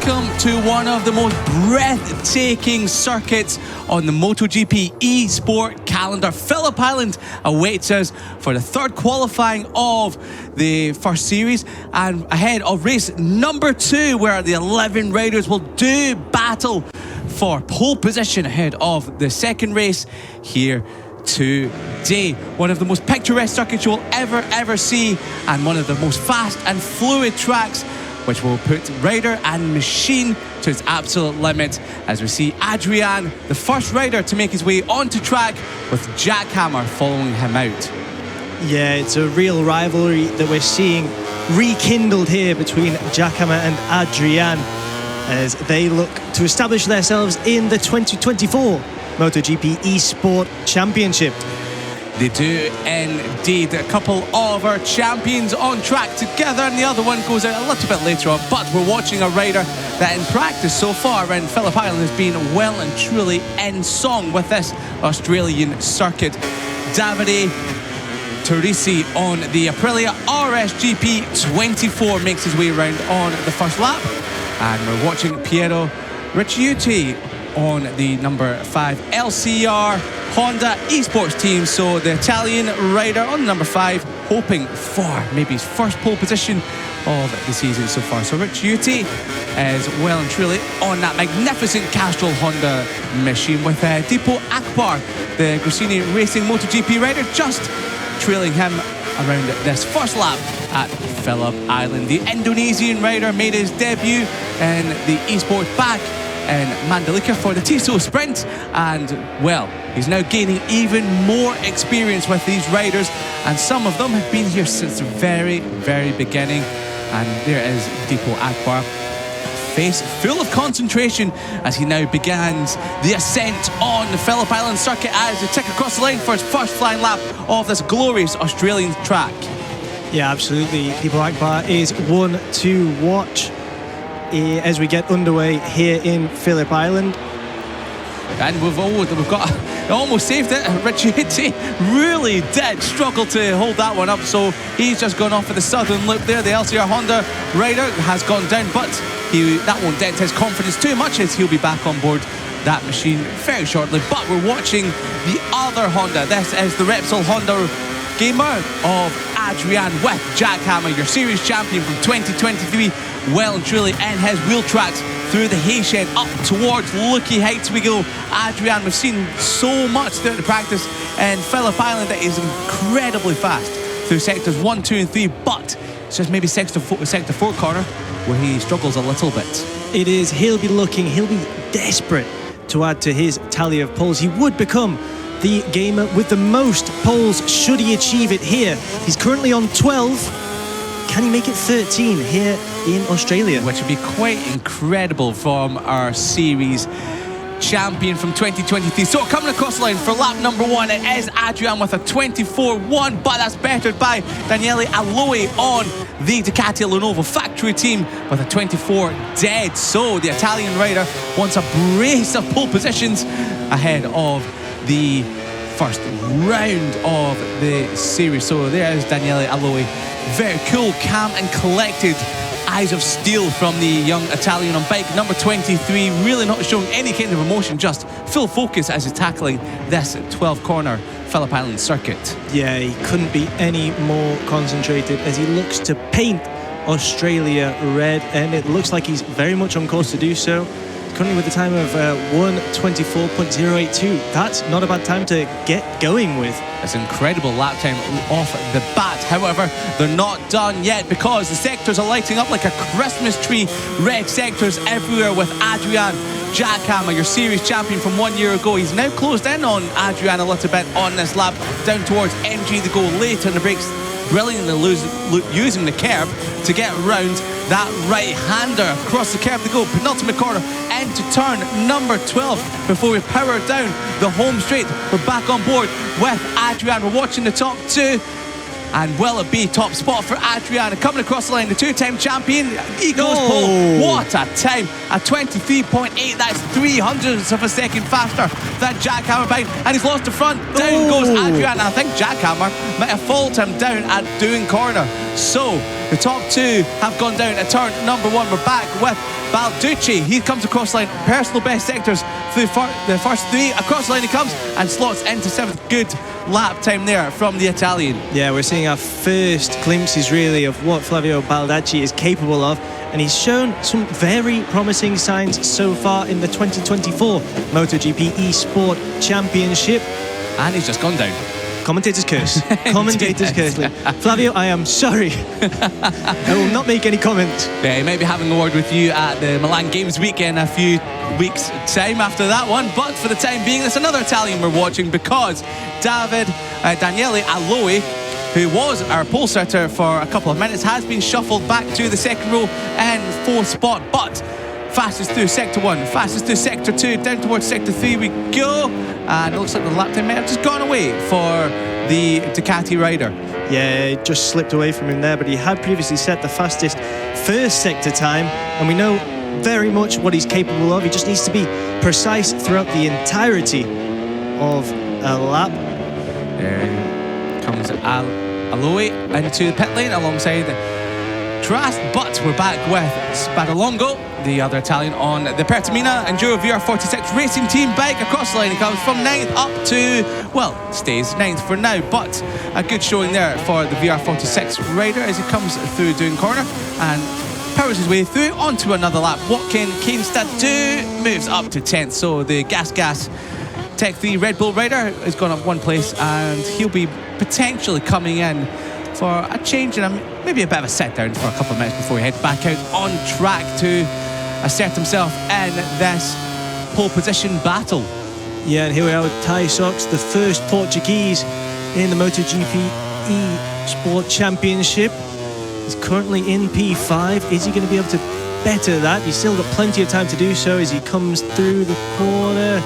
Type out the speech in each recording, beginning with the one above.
welcome to one of the most breathtaking circuits on the MotoGP eSport calendar. Phillip Island awaits us for the third qualifying of the first series and ahead of race number 2, where the 11 riders will do battle for pole position ahead of the second race here today. One of the most picturesque circuits you will ever see, and one of the most fast and fluid tracks, which will put rider and machine to its absolute limit, as we see Adrian, the first rider to make his way onto track, with Jackhammer following him out. Yeah, it's a real rivalry that we're seeing rekindled here between Jackhammer and Adrian, as they look to establish themselves in the 2024 MotoGP eSport Championship. They do indeed. A couple of our champions on track together, and the other one goes out a little bit later on. But we're watching a rider that in practice so far around Phillip Island has been well and truly in song with this Australian circuit. Davide Teresi on the Aprilia RSGP 24 makes his way around on the first lap. And we're watching Piero Ricciuti on the number 5 LCR Honda eSports team. So the Italian rider on number 5, hoping for maybe his first pole position of the season so far. So Ricciuti is well and truly on that magnificent Castrol Honda machine, with Deepo Akbar, the Gresini Racing MotoGP rider, just trailing him around this first lap at Phillip Island. The Indonesian rider made his debut in the eSport back in Mandalika for the Tissot Sprint, and well, he's now gaining even more experience with these riders, and some of them have been here since the very beginning. And there is Deepo Akbar, face full of concentration as he now begins the ascent on the Phillip Island circuit as he tick across the line for his first flying lap of this glorious Australian track. Yeah, absolutely. Deepo Akbar is one to watch as we get underway here in Phillip Island. And we've got almost saved it. Ricciuti really did struggle to hold that one up, so he's just gone off at the southern loop there. The LCR Honda rider has gone down, but that won't dent his confidence too much, as he'll be back on board that machine very shortly. But we're watching the other Honda. This is the Repsol Honda Gamer of Adrian with Jackhammer, your series champion from 2023, well and truly in his wheel tracks through the hayshed up towards Lucky Heights we go. Adrian, we've seen so much throughout the practice in Phillip Island that is incredibly fast through sectors 1, 2 and 3, but it's just maybe sector 4 corner where he struggles a little bit. It is, he'll be desperate to add to his tally of poles. He would become the gamer with the most poles should he achieve it here. He's currently on 12. Can he make it 13 here in Australia? Which would be quite incredible from our series champion from 2023. So coming across the line for lap number 1, it is Adrian with a 24.1, but that's bettered by Daniele Aloe on the Ducati Lenovo factory team with a 24 dead. So the Italian rider wants a brace of pole positions ahead of the first round of the series. So there is Daniele Aloe, very cool, calm and collected, eyes of steel from the young Italian on bike number 23, really not showing any kind of emotion, just full focus as he's tackling this 12 corner Phillip Island circuit. Yeah, he couldn't be any more concentrated as he looks to paint Australia red, and it looks like he's very much on course to do so. Currently with a time of 1:24.082. That's not a bad time to get going with. It's an incredible lap time off the bat. However, they're not done yet, because the sectors are lighting up like a Christmas tree. Red sectors everywhere with Adrian Jackhammer, your series champion from 1 year ago. He's now closed in on Adrian a little bit on this lap, down towards MG to go later in the brakes, brilliantly using the curb to get around that right-hander. Across the curb to go, penultimate corner into turn number 12 before we power down the home straight. We're back on board with Adrian. We're watching the top 2. And will it be top spot for Adrian? Coming across the line, the 2-time champion, he goes pole. What a time, a 23.8. That's 300ths of a second faster than Jackhammer behind, and he's lost the front. Down goes Adrian. I think Jackhammer might have fallen him down at Doon corner. So The top two have gone down at turn number 1. We're back with Balducci. He comes across the line, personal best sectors through the first 3. Across the line he comes and slots into 7th. Good lap time there from the Italian. Yeah, we're seeing our first glimpses really of what Flavio Baldacci is capable of, and he's shown some very promising signs so far in the 2024 MotoGP eSport Championship. And he's just gone down. Commentator's curse. Commentator's curse. Flavio, I am sorry. I will not make any comment. Yeah, he might be having a word with you at the Milan Games weekend a few weeks' time after that one. But for the time being, there's another Italian we're watching, because Daniele Aloe, who was our pole sitter for a couple of minutes, has been shuffled back to the second row and 4th spot. But fastest through sector 1, fastest through sector 2, down towards sector 3 we go. And it looks like the lap time may have just gone away for the Ducati rider. Yeah, it just slipped away from him there, but he had previously set the fastest first sector time, and we know very much what he's capable of. He just needs to be precise throughout the entirety of a lap. There comes Aloe into the pit lane alongside Trast, but we're back with Spadalongo, the other Italian on the Pertamina Enduro VR46 racing team bike. Across the line he comes from 9th up to, well, stays 9th for now, but a good showing there for the VR46 rider as he comes through doing corner and powers his way through onto another lap. What can Kainstad do? Moves up to 10th, so the Gas Tech 3 Red Bull rider has gone up 1 place, and he'll be potentially coming in for a change and maybe a bit of a set down for a couple of minutes before he heads back out on track to assert himself in this pole position battle. Yeah, and here we are with Ty Sox, the first Portuguese in the MotoGP eSport Championship. He's currently in P5. Is he going to be able to better that? He's still got plenty of time to do so as he comes through the corner.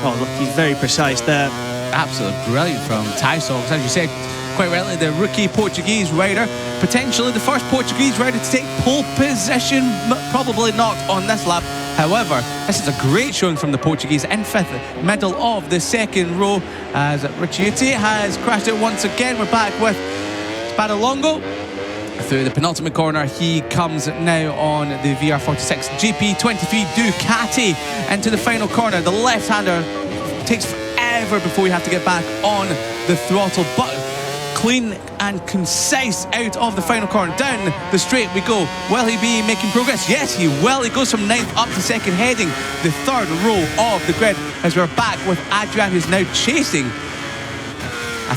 Oh, look, he's very precise there. Absolutely brilliant from Ty Sox. As you said, quite rightly, the rookie Portuguese rider, potentially the first Portuguese rider to take pole position, probably not on this lap. However, this is a great showing from the Portuguese in 5th, middle of the second row, as Ricciuti has crashed it once again. We're back with Spadalongo. Through the penultimate corner, he comes now on the VR46 GP23 Ducati into the final corner. The left-hander takes forever before you have to get back on the throttle, but clean and concise out of the final corner. Down the straight we go. Will he be making progress? Yes, he will. He goes from 9th up to 2nd, heading the 3rd row of the grid, as we're back with Adrian, who's now chasing. I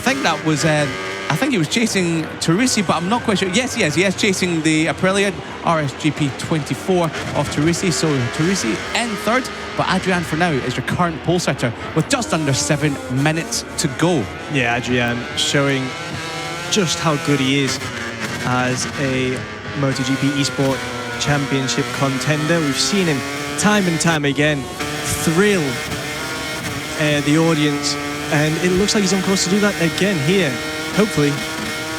think he was chasing Teresi, but I'm not quite sure. Yes, he is. He is chasing the Aprilia RSGP24 of Teresi. So Teresi in 3rd, but Adrian for now is your current pole sitter with just under 7 minutes to go. Yeah, Adrian showing just how good he is as a MotoGP eSport Championship contender. We've seen him time and time again thrill the audience, and it looks like he's on course to do that again here. Hopefully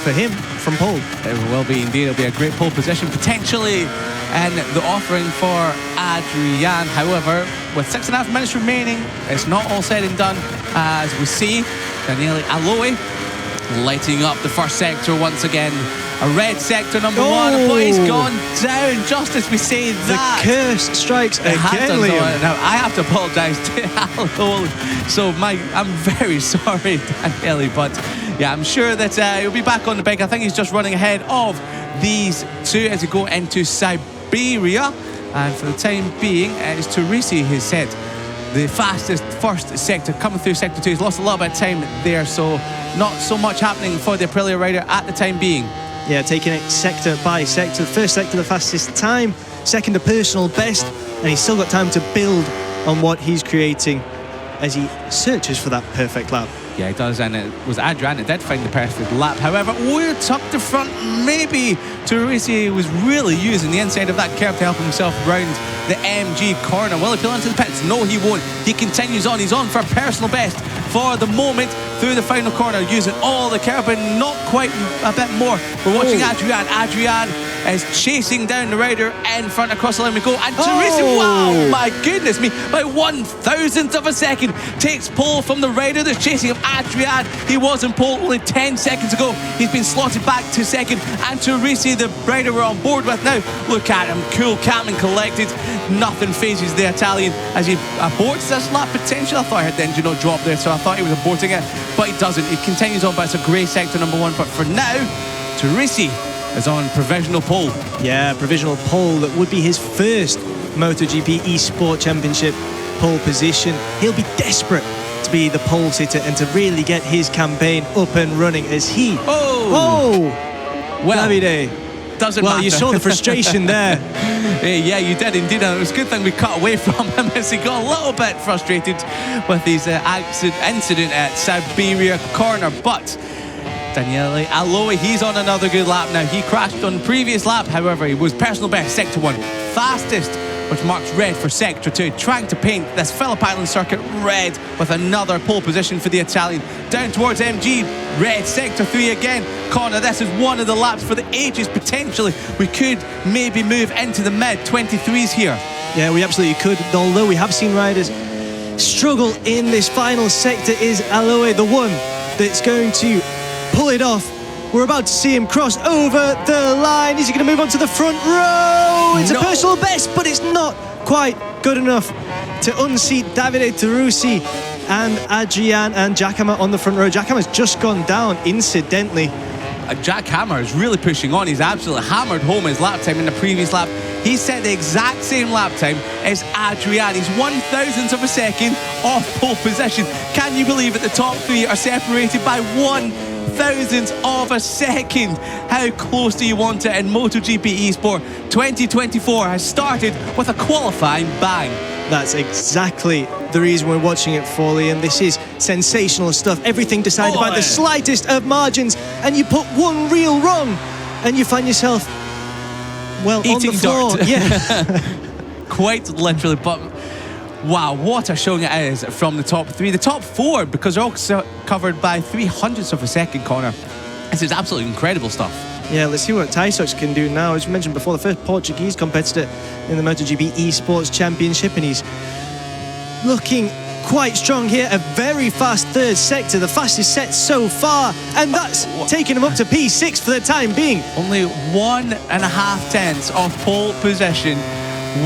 for him from pole. It will be indeed. It'll be a great pole position potentially in the offering for Adrian. However, with 6.5 minutes remaining, it's not all said and done, as we see Daniele Aloe lighting up the first sector once again. A red sector number 1, but he's gone down just as we say that. The curse strikes again, Liam. Now, I have to apologise to Aloe, so I'm very sorry, Daniele, but yeah, I'm sure that he'll be back on the bike. I think he's just running ahead of these two as they go into Siberia. And for the time being, it's Teresi who's set the fastest first sector, coming through sector 2. He's lost a little bit of time there, so not so much happening for the Aprilia rider at the time being. Yeah, taking it sector by sector. First sector, the fastest time. Second, a personal best. And he's still got time to build on what he's creating as he searches for that perfect lap. Yeah, he does, and it was Adrian that did find the perfect lap. However, we're tucked to front. Maybe Teresi was really using the inside of that curve to help himself round the MG corner. Will he peel into the pits? No, he won't. He continues on. He's on for a personal best for the moment. through the final corner, using all the curb, but not quite, a bit more. We're watching Adrian. Adrian is chasing down the rider in front. Across the line we go, and Teresi, wow, my goodness me, by 1,000th of a second, takes pole from the rider that's chasing him. Adrian, he was in pole only 10 seconds ago. He's been slotted back to second, and Teresi, the rider we're on board with now, look at him, cool, calm and collected. Nothing phases the Italian as he aborts this lap potentially. I thought I heard the engine not drop there, so I thought he was aborting it, but he doesn't. He continues on, but it's a grey sector number one. But for now, Teresi is on provisional pole. Yeah, provisional pole. That would be his first MotoGP eSport Championship pole position. He'll be desperate to be the pole sitter and to really get his campaign up and running as he... well, Davide. Doesn't matter. You saw the frustration there. Yeah, you did indeed. And it was a good thing we cut away from him as he got a little bit frustrated with his incident at Siberia corner. But Daniele Aloe, he's on another good lap now. He crashed on the previous lap, however, he was personal best, sector 1, fastest, which marks red for sector 2, trying to paint this Phillip Island circuit red with another pole position for the Italian. Down towards MG, red, sector 3 again. Connor, this is one of the laps for the ages. Potentially, we could maybe move into the mid-23s here. Yeah, we absolutely could, although we have seen riders struggle in this final sector. Is Aloe the one that's going to pull it off? We're about to see him cross over the line. Is he going to move on to the front row? It's a personal best, but it's not quite good enough to unseat Davide Teresi and Adrian and Jack Hammer on the front row. Jack Hammer's just gone down, incidentally. Jack Hammer is really pushing on. He's absolutely hammered home his lap time in the previous lap. He set the exact same lap time as Adrian. He's 1,000th of a second off pole position. Can you believe that the top three are separated by 1,000th of a second? How close do you want it in MotoGP eSport? 2024 has started with a qualifying bang. That's exactly the reason we're watching it, Foley, and this is sensational stuff. Everything decided by the slightest of margins, and you put one reel wrong and you find yourself, well, eating on the floor. dirt. Yeah. Quite literally, but wow, what a showing it is from the top three. The top four, because they're all covered by 300ths of a second, Connor. This is absolutely incredible stuff. Yeah, let's see what Tysox can do now. As we mentioned before, the first Portuguese competitor in the MotoGP eSports Championship, and he's looking quite strong here. A very fast third sector, the fastest set so far, and that's taking him up to P6 for the time being. Only 1.5 tenths of pole position.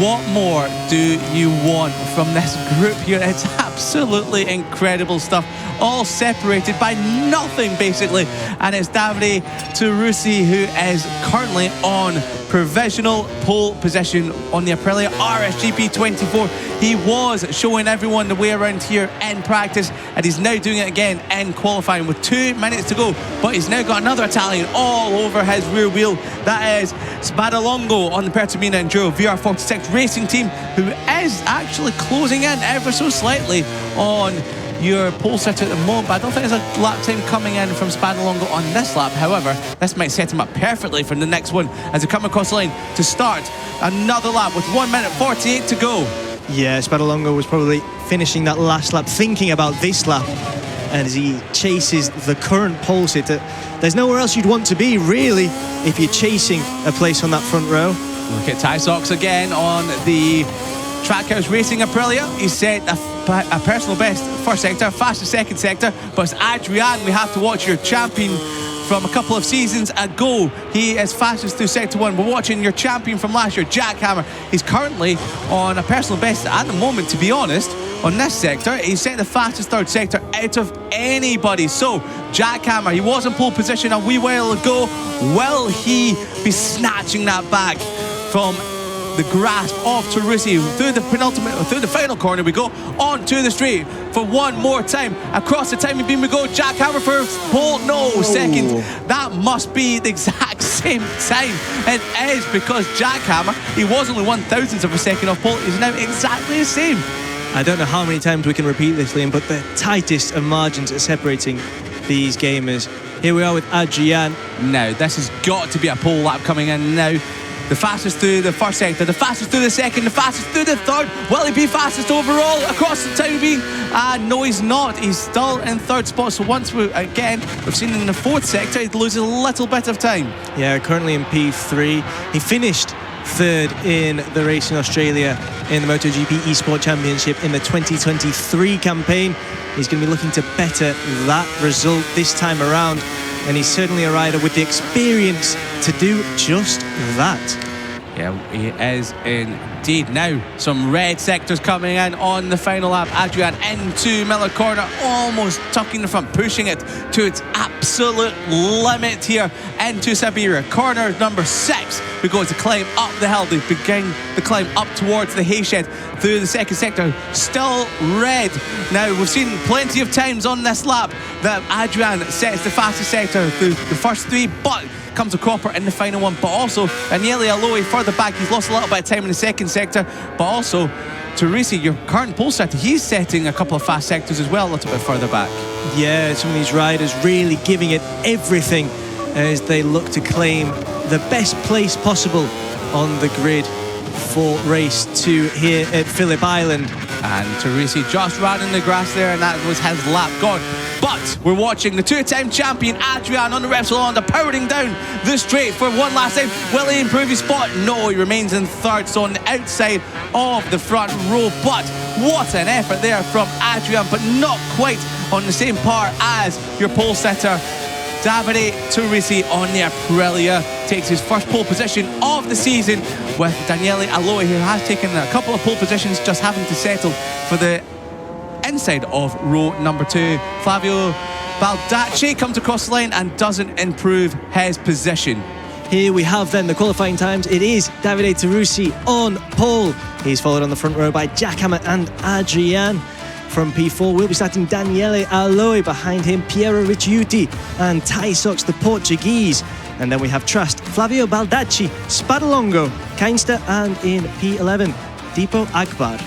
What more do you want from this group here? It's absolutely incredible stuff. All separated by nothing, basically. And it's Davide Teresi who is currently on provisional pole position on the Aprilia RSGP 24. He was showing everyone the way around here in practice, and he's now doing it again in qualifying with 2 minutes to go. But he's now got another Italian all over his rear wheel. That is Spadalongo on the Pertamina Enduro VR46 racing team, who is actually closing in ever so slightly on your pole sitter at the moment, but I don't think there's a lap time coming in from Spadalongo on this lap. However, this might set him up perfectly for the next one as they come across the line to start another lap with 1 minute 48 to go. Yeah, Spadalongo was probably finishing that last lap thinking about this lap, and as he chases the current pole sitter, there's nowhere else you'd want to be really if you're chasing a place on that front row. Look at Tysox again on the Trackhouse Racing Aprilia. He set a personal best first sector, fastest second sector, but it's Adrian. We have to watch your champion from a couple of seasons ago. He is fastest through sector 1. We're watching your champion from last year, Jack Hammer. He's currently on a personal best at the moment, to be honest, on this sector. He set the fastest third sector out of anybody. So Jack Hammer, he was in pole position a wee while ago. Will he be snatching that back from the grasp of Teresi through the final corner? We go on to the straight for one more time. Across the timing beam we go. Jack Hammer for pole, second. That must be the exact same time. It is, because Jack Hammer, he was only 1,000th of a second off pole. He's now exactly the same. I don't know how many times we can repeat this, Liam, but the tightest of margins are separating these gamers. Here we are with Adrian. Now, this has got to be a pole lap coming in now. The fastest through the first sector, the fastest through the second, the fastest through the third. Will he be fastest overall across the time being? No, he's not. He's still in third spot. So once we've seen in the fourth sector, he loses a little bit of time. Yeah, currently in P3. He finished third in the race in Australia in the MotoGP eSport Championship in the 2023 campaign. He's going to be looking to better that result this time around, and he's certainly a rider with the experience to do just that. Yeah, he is indeed. Now, some red sectors coming in on the final lap. Adrian into Miller corner, almost tucking the front, pushing it to its absolute limit here into Siberia. Corner number 6, we're going to climb up the hill. They begin the climb up towards the hayshed through the second sector. Still red. Now, we've seen plenty of times on this lap that Adrian sets the fastest sector through the first 3, but comes a cropper in the final one. But also Daniele Aloe further back, he's lost a little bit of time in the second sector. But also Teresi, your current pole setter, he's setting a couple of fast sectors as well a little bit further back. Yeah, some of these riders really giving it everything as they look to claim the best place possible on the grid for race 2 here at Phillip Island. And Teresi just ran in the grass there, and that was his lap gone. But we're watching the 2-time champion Adrian on the Repsol Honda powering down the straight for one last time. Will he improve his spot? No, he remains in third, so on the outside of the front row. But what an effort there from Adrian, but not quite on the same par as your pole setter Davide Teresi on the Aprilia. Takes his first pole position of the season, with Daniele Aloe, who has taken a couple of pole positions, just having to settle for the inside of row number 2. Flavio Baldacci comes across the line and doesn't improve his position. Here we have then the qualifying times. It is Davide Teresi on pole. He's followed on the front row by Giacomo and Adrian. From P4, we'll be starting Daniele Aloe. Behind him, Piero Ricciuti and Tai Sox, the Portuguese. And then we have Trust, Flavio Baldacci, Spadalongo, Keinster, and in P11, Deepo Akbar.